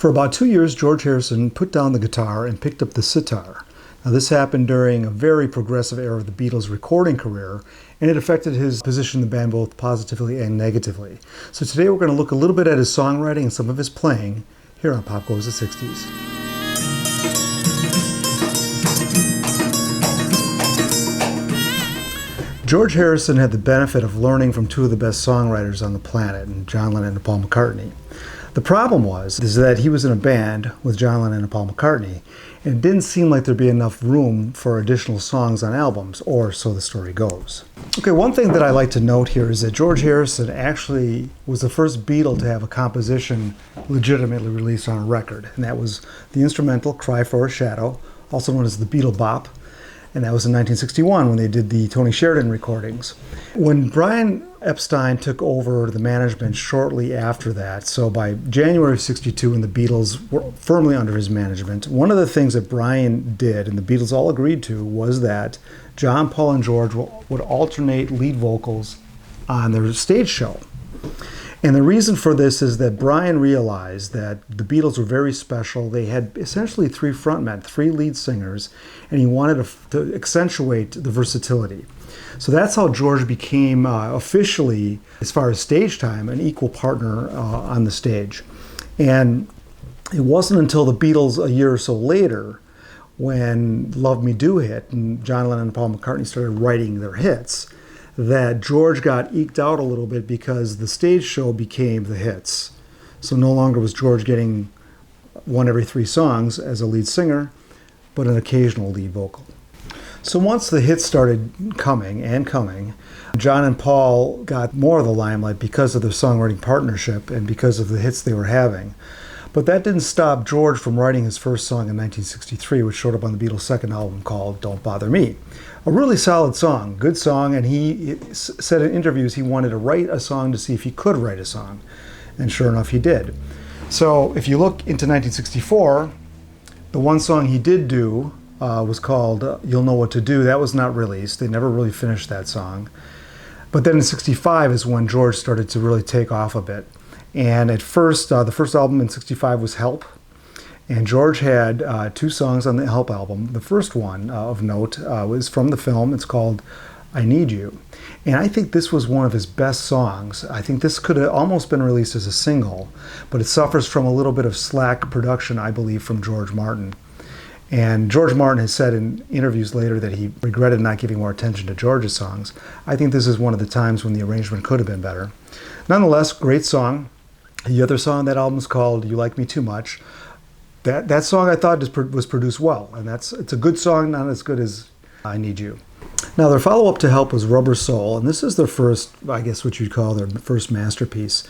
For about 2 years, George Harrison put down the guitar and picked up the sitar. Now, this happened during a very progressive era of the Beatles' recording career, and it affected his position in the band both positively and negatively. So today we're going to look a little bit at his songwriting and some of his playing here on Pop Goes the 60s. George Harrison had the benefit of learning from two of the best songwriters on the planet, John Lennon and Paul McCartney. The problem is that he was in a band with John Lennon and Paul McCartney, and it didn't seem like there'd be enough room for additional songs on albums, or so the story goes. Okay, one thing that I like to note here is that George Harrison actually was the first Beatle to have a composition legitimately released on a record, and that was the instrumental Cry for a Shadow, also known as the Beatle Bop, and that was in 1961 when they did the Tony Sheridan recordings. When Brian Epstein took over the management shortly after that, so by January of '62 when the Beatles were firmly under his management, one of the things that Brian did, and the Beatles all agreed to, was that John, Paul, and George would alternate lead vocals on their stage show. And the reason for this is that Brian realized that the Beatles were very special. They had essentially three frontmen, three lead singers, and he wanted to accentuate the versatility. So that's how George became officially, as far as stage time, an equal partner on the stage. And it wasn't until the Beatles a year or so later, when Love Me Do hit, and John Lennon and Paul McCartney started writing their hits, that George got eked out a little bit because the stage show became the hits. So no longer was George getting one every three songs as a lead singer, but an occasional lead vocal. So once the hits started coming, John and Paul got more of the limelight because of their songwriting partnership and because of the hits they were having. But that didn't stop George from writing his first song in 1963, which showed up on the Beatles' second album called Don't Bother Me. A really solid song, good song, and he said in interviews he wanted to write a song to see if he could write a song. And sure enough, he did. So if you look into 1964, the one song he did do was called You'll Know What to Do. That was not released. They never really finished that song. But then in '65 is when George started to really take off a bit. And at first, the first album in '65 was Help. And George had two songs on the Help album. The first one of note was from the film. It's called I Need You. And I think this was one of his best songs. I think this could have almost been released as a single, but it suffers from a little bit of slack production, I believe, from George Martin. And George Martin has said in interviews later that he regretted not giving more attention to George's songs. I think this is one of the times when the arrangement could have been better. Nonetheless, great song. The other song on that album is called You Like Me Too Much. That song I thought was produced well, and it's a good song, not as good as I Need You. Now their follow-up to Help was Rubber Soul, and this is their first, I guess what you'd call their first masterpiece.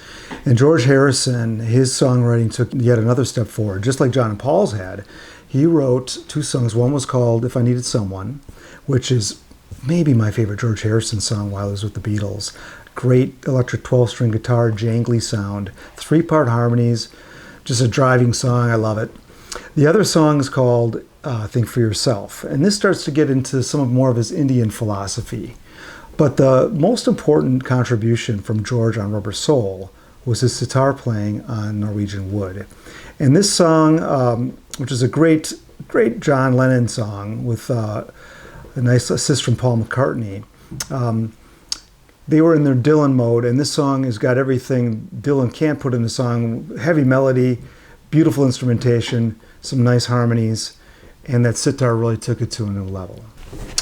And George Harrison, his songwriting took yet another step forward, just like John and Paul's had. He wrote two songs. One was called If I Needed Someone, which is maybe my favorite George Harrison song while he was with the Beatles. Great electric 12-string guitar, jangly sound, three-part harmonies, just a driving song. I love it. The other song is called Think for Yourself, and this starts to get into more of his Indian philosophy. But the most important contribution from George on Rubber Soul was his sitar playing on Norwegian Wood. And this song, which is a great John Lennon song with a nice assist from Paul McCartney, they were in their Dylan mode, and this song has got everything Dylan can't put in a song. Heavy melody, beautiful instrumentation, some nice harmonies, and that sitar really took it to a new level.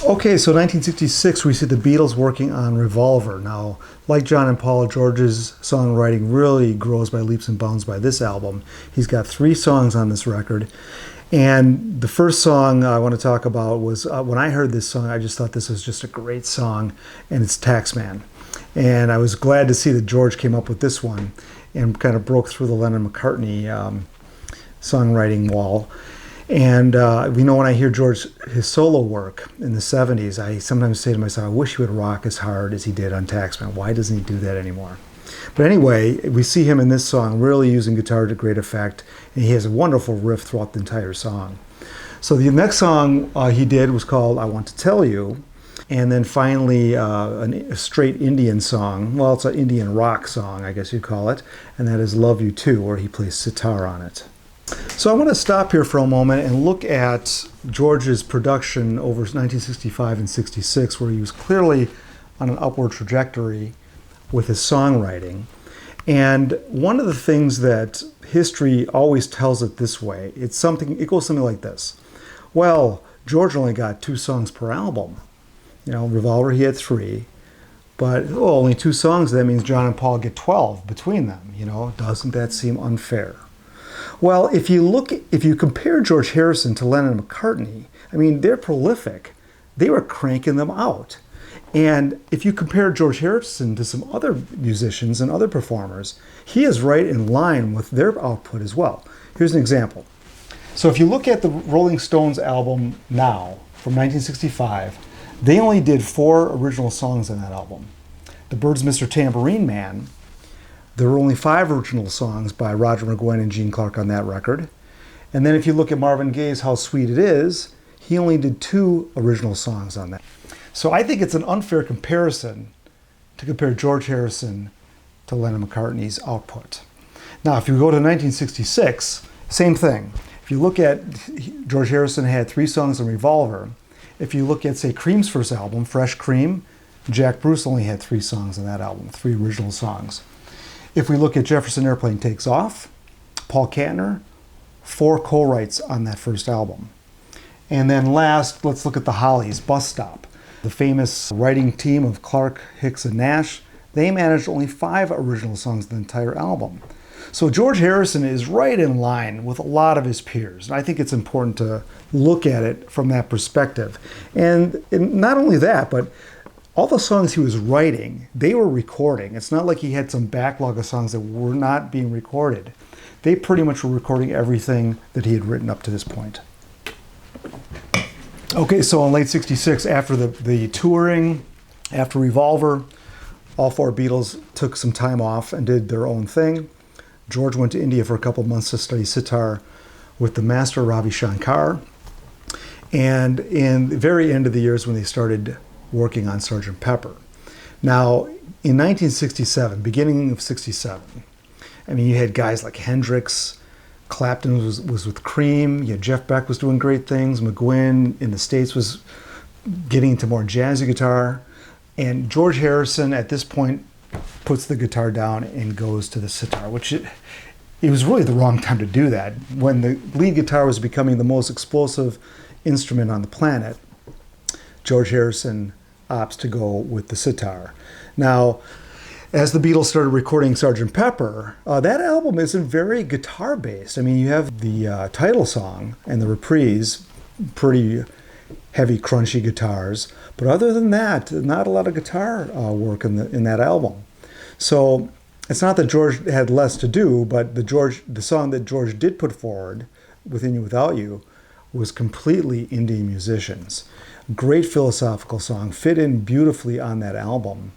Okay, so 1966, we see the Beatles working on Revolver. Now, like John and Paul, George's songwriting really grows by leaps and bounds by this album. He's got 3 songs on this record. And the first song I want to talk about was, when I heard this song, I just thought this was just a great song, and it's Taxman. And I was glad to see that George came up with this one and kind of broke through the Lennon-McCartney songwriting wall. And we know when I hear his solo work in the 70s, I sometimes say to myself, I wish he would rock as hard as he did on Taxman. Why doesn't he do that anymore? But anyway, we see him in this song really using guitar to great effect, and he has a wonderful riff throughout the entire song. So the next song he did was called I Want to Tell You, and then finally a straight Indian song. Well, it's an Indian rock song, I guess you'd call it, and that is Love You Too, where he plays sitar on it. So I want to stop here for a moment and look at George's production over 1965 and 66, where he was clearly on an upward trajectory with his songwriting. And one of the things that history always tells it this way, it goes something like this. Well, George only got 2 songs per album. Revolver, he had 3. But only 2 songs, that means John and Paul get 12 between them. Doesn't that seem unfair? Well, if you compare George Harrison to Lennon and McCartney, they're prolific. They were cranking them out. And if you compare George Harrison to some other musicians and other performers, he is right in line with their output as well. Here's an example. So if you look at the Rolling Stones album Now from 1965, they only did 4 original songs on that album. The Byrds' Mr. Tambourine Man, there were only 5 original songs by Roger McGuinn and Gene Clark on that record. And then if you look at Marvin Gaye's How Sweet It Is, he only did 2 original songs on that. So I think it's an unfair comparison to compare George Harrison to Lennon McCartney's output. Now, if you go to 1966, same thing. If you look at, George Harrison had 3 songs on Revolver. If you look at, say, Cream's first album, Fresh Cream, Jack Bruce only had 3 songs on that album, 3 original songs. If we look at Jefferson Airplane Takes Off, Paul Kantner, 4 co-writes on that first album. And then last, let's look at the Hollies, Bus Stop. The famous writing team of Clark, Hicks, and Nash, they managed only 5 original songs in the entire album. So George Harrison is right in line with a lot of his peers. And I think it's important to look at it from that perspective. And not only that, but all the songs he was writing, they were recording. It's not like he had some backlog of songs that were not being recorded. They pretty much were recording everything that he had written up to this point. Okay, so in late 66, after the touring, after Revolver, all 4 Beatles took some time off and did their own thing. George went to India for a couple of months to study sitar with the master Ravi Shankar. And in the very end of the years when they started working on Sgt. Pepper. Now, in 1967, beginning of 67, you had guys like Hendrix, Clapton was with Cream, you had Jeff Beck was doing great things, McGuinn in the States was getting into more jazzy guitar, and George Harrison at this point puts the guitar down and goes to the sitar, which it was really the wrong time to do that. When the lead guitar was becoming the most explosive instrument on the planet, George Harrison opts to go with the sitar. Now, as the Beatles started recording Sgt. Pepper, that album isn't very guitar-based. You have the title song and the reprise, pretty heavy, crunchy guitars. But other than that, not a lot of guitar work in that album. So it's not that George had less to do, but the song that George did put forward, Within You, Without You, was completely indie musicians. Great philosophical song, fit in beautifully on that album,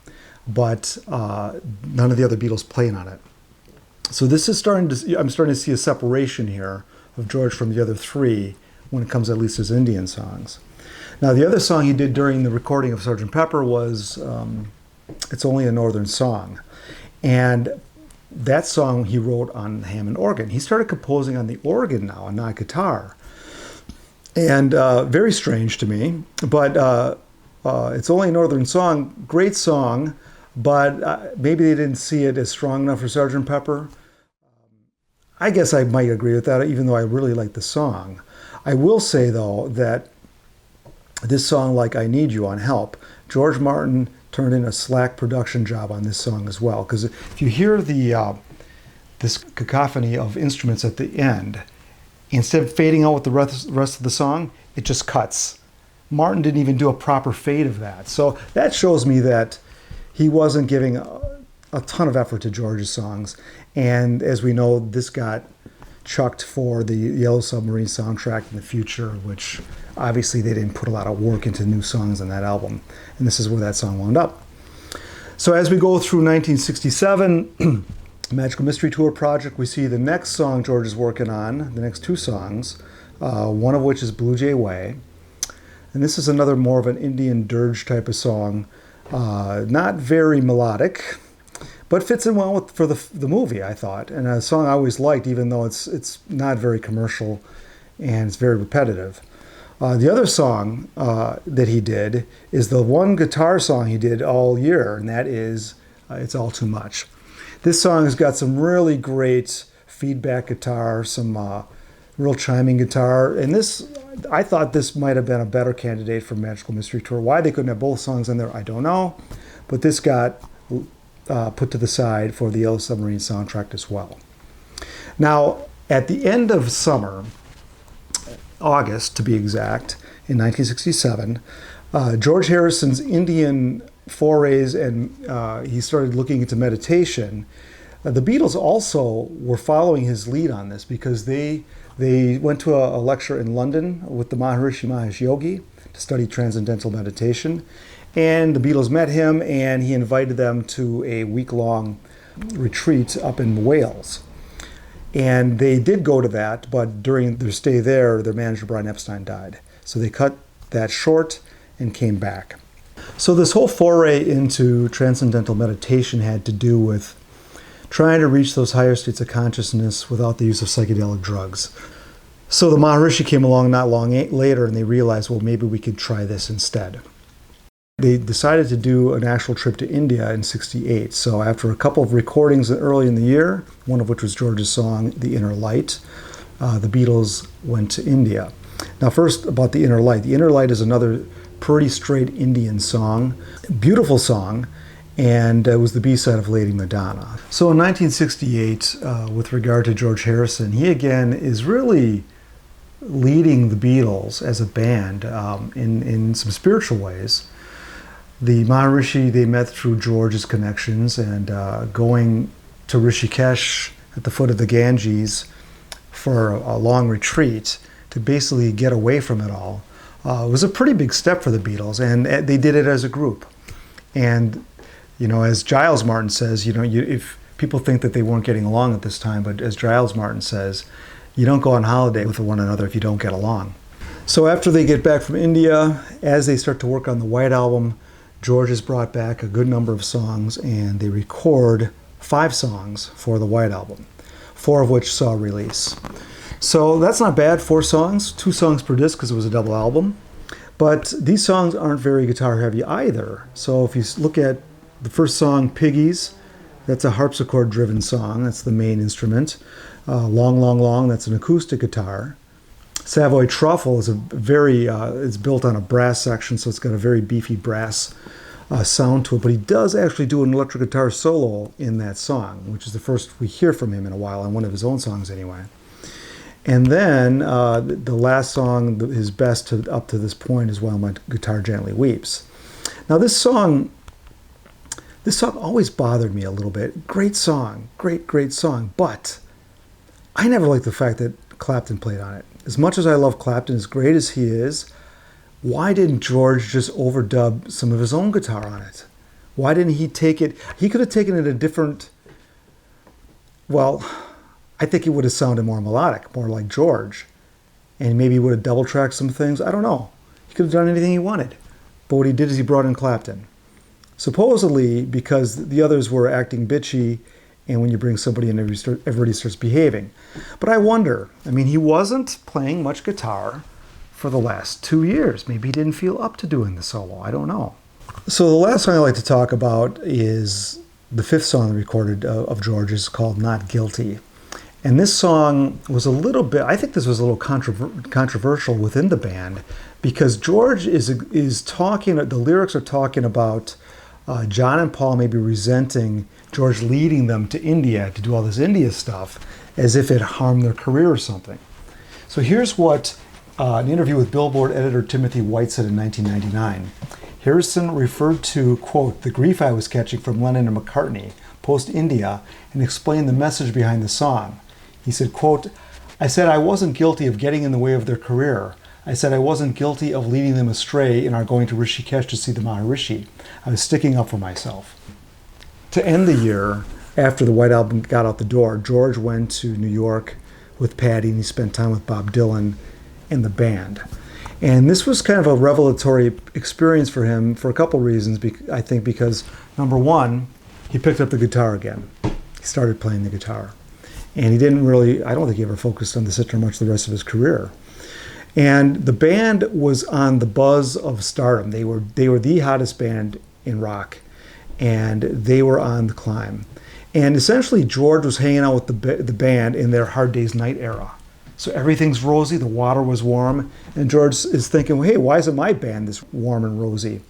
but none of the other Beatles playing on it. So this is I'm starting to see a separation here of George from the other 3 when it comes at least to his Indian songs. Now the other song he did during the recording of Sgt. Pepper was It's Only a Northern Song. And that song he wrote on Hammond organ. He started composing on the organ now and not guitar. And very strange to me, but It's Only a Northern Song, great song, but maybe they didn't see it as strong enough for Sgt. Pepper. I guess I might agree with that, even though I really like the song. I will say, though, that this song, like I Need You on Help, George Martin turned in a slack production job on this song as well. Because if you hear this cacophony of instruments at the end, instead of fading out with the rest of the song, it just cuts. Martin didn't even do a proper fade of that. So that shows me that he wasn't giving a ton of effort to George's songs. And as we know, this got chucked for the Yellow Submarine soundtrack in the future, which obviously they didn't put a lot of work into new songs on that album. And this is where that song wound up. So as we go through 1967, Magical Mystery Tour project, we see the next song George is working on, the next 2 songs, one of which is Blue Jay Way. And this is another more of an Indian dirge type of song, not very melodic, but fits in well for the movie, I thought, and a song I always liked, even though it's not very commercial and it's very repetitive. The other song that he did is the one guitar song he did all year, and that is It's All Too Much. This song has got some really great feedback guitar, some real chiming guitar, and I thought this might have been a better candidate for Magical Mystery Tour. Why they couldn't have both songs in there, I don't know, but this got put to the side for the Yellow Submarine soundtrack as well. Now, at the end of summer, August to be exact, in 1967, George Harrison's Indian forays, and he started looking into meditation. The Beatles also were following his lead on this because they went to a lecture in London with the Maharishi Mahesh Yogi to study transcendental meditation. And the Beatles met him, and he invited them to a week-long retreat up in Wales. And they did go to that, but during their stay there, their manager, Brian Epstein, died. So they cut that short and came back. So this whole foray into transcendental meditation had to do with trying to reach those higher states of consciousness without the use of psychedelic drugs. So the Maharishi came along not long later, and they realized, well, maybe we could try this instead. They decided to do an actual trip to India in '68. So after a couple of recordings early in the year, one of which was George's song, The Inner Light, the Beatles went to India. Now first about The Inner Light. The Inner Light is another pretty straight Indian song, beautiful song, and it was the B-side of Lady Madonna. So in 1968, with regard to George Harrison, he again is really leading the Beatles as a band in some spiritual ways. The Maharishi, they met through George's connections, and going to Rishikesh at the foot of the Ganges for a long retreat to basically get away from it all was a pretty big step for the Beatles, and they did it as a group. And, you know, as Giles Martin says, if people think that they weren't getting along at this time, but as Giles Martin says, you don't go on holiday with one another if you don't get along. So after they get back from India, as they start to work on the White Album, George has brought back a good number of songs, and they record 5 songs for the White Album, 4 of which saw release. So that's not bad, 4 songs, 2 songs per disc because it was a double album. But these songs aren't very guitar heavy either. So if you look at the first song, Piggies, that's a harpsichord driven song, that's the main instrument. Long, Long, Long, that's an acoustic guitar. Savoy Truffle is it's built on a brass section, so it's got a very beefy brass sound to it. But he does actually do an electric guitar solo in that song, which is the first we hear from him in a while, on one of his own songs anyway. And then the last song, his best up to this point, is While My Guitar Gently Weeps. Now this song always bothered me a little bit. Great song, great song, but I never liked the fact that Clapton played on it. As much as I love Clapton, as great as he is, why didn't George just overdub some of his own guitar on it? Why didn't he take it? He could have taken it a different, well, I think it would have sounded more melodic, more like George. And maybe he would have double-tracked some things. I don't know. He could have done anything he wanted. But what he did is he brought in Clapton. Supposedly because the others were acting bitchy, and when you bring somebody in, everybody starts behaving. But I wonder, he wasn't playing much guitar for the last 2 years. Maybe he didn't feel up to doing the solo. I don't know. So the last song I'd like to talk about is the 5th song recorded of George's, called Not Guilty. And this song was a little bit, I think this was a little controversial within the band, because George is talking, the lyrics are talking about John and Paul maybe resenting George leading them to India to do all this India stuff as if it harmed their career or something. So here's what an interview with Billboard editor Timothy White said in 1999. Harrison referred to, quote, the grief I was catching from Lennon and McCartney post-India, and explained the message behind the song. He said, quote, I said I wasn't guilty of getting in the way of their career. I said I wasn't guilty of leading them astray in our going to Rishikesh to see the Maharishi. I was sticking up for myself. To end the year, after the White Album got out the door, George went to New York with Patty, and he spent time with Bob Dylan and the band. And this was kind of a revelatory experience for him for a couple reasons. I think because, number one, he picked up the guitar again. He started playing the guitar. And he didn't really, I don't think he ever focused on the sitar much the rest of his career. And the band was on the buzz of stardom. They were the hottest band in rock, and they were on the climb. And essentially, George was hanging out with the band in their Hard Day's Night era. So everything's rosy, the water was warm, and George is thinking, well, hey, why isn't my band this warm and rosy?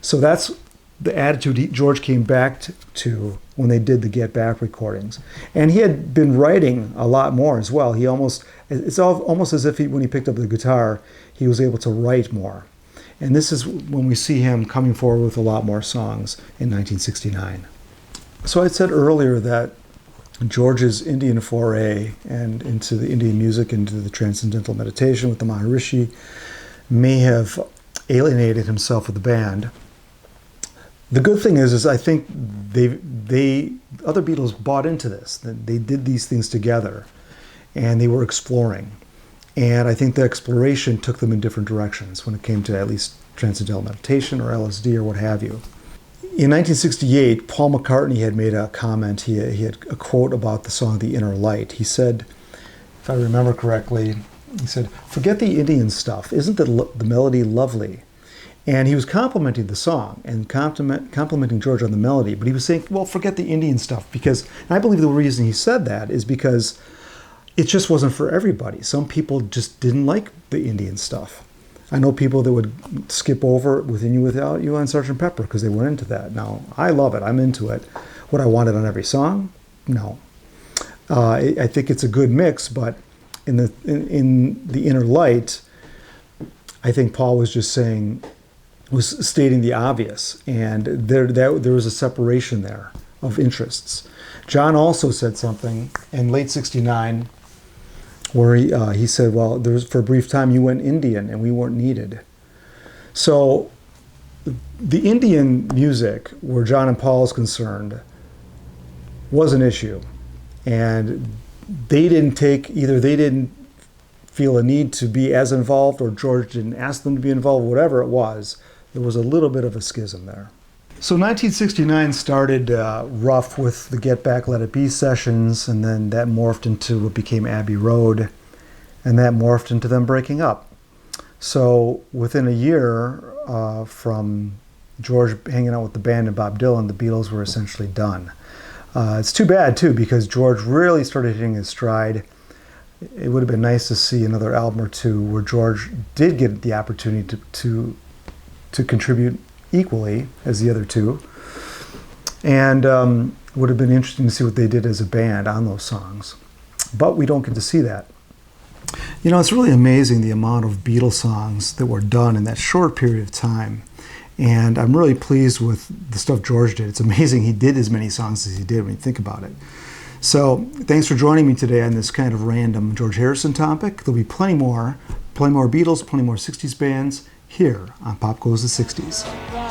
So that's the attitude George came back to when they did the Get Back recordings. And he had been writing a lot more as well. It's almost as if when he picked up the guitar, he was able to write more. And this is when we see him coming forward with a lot more songs in 1969. So I said earlier that George's Indian foray and into the Indian music, into the transcendental meditation with the Maharishi, may have alienated himself with the band. The good thing is I think other Beatles bought into this. They did these things together, and they were exploring. And I think the exploration took them in different directions when it came to at least transcendental meditation or LSD or what have you. In 1968, Paul McCartney had made a comment. He had a quote about the song "The Inner Light." He said, if I remember correctly, he said, "Forget the Indian stuff. Isn't the melody lovely?" And he was complimenting the song and complimenting George on the melody, but he was saying, well, forget the Indian stuff, because, and I believe the reason he said that is because it just wasn't for everybody. Some people just didn't like the Indian stuff. I know people that would skip over Within You Without You on Sgt Pepper because they weren't into that. Now, I love it. I'm into it. Would I want it on every song? No. I think it's a good mix, but in the Inner Light, I think Paul was just was stating the obvious, and there was a separation there of interests. John also said something in late '69 where he said, well, for a brief time you went Indian and we weren't needed. So the Indian music, where John and Paul is concerned, was an issue, and they didn't feel a need to be as involved, or George didn't ask them to be involved, whatever it was. There was a little bit of a schism there. So 1969 started rough with the Get Back, Let It Be sessions, and then that morphed into what became Abbey Road, and that morphed into them breaking up. So within a year from George hanging out with the band and Bob Dylan, the Beatles were essentially done. It's too bad, too, because George really started hitting his stride. It would have been nice to see another album or two where George did get the opportunity to contribute equally as the other two, and would have been interesting to see what they did as a band on those songs. But we don't get to see that. You know, it's really amazing the amount of Beatles songs that were done in that short period of time, and I'm really pleased with the stuff George did. It's amazing he did as many songs as he did when you think about it. So thanks for joining me today on this kind of random George Harrison topic. There'll be plenty more Beatles, plenty more 60s bands here on Pop Goes the 60s.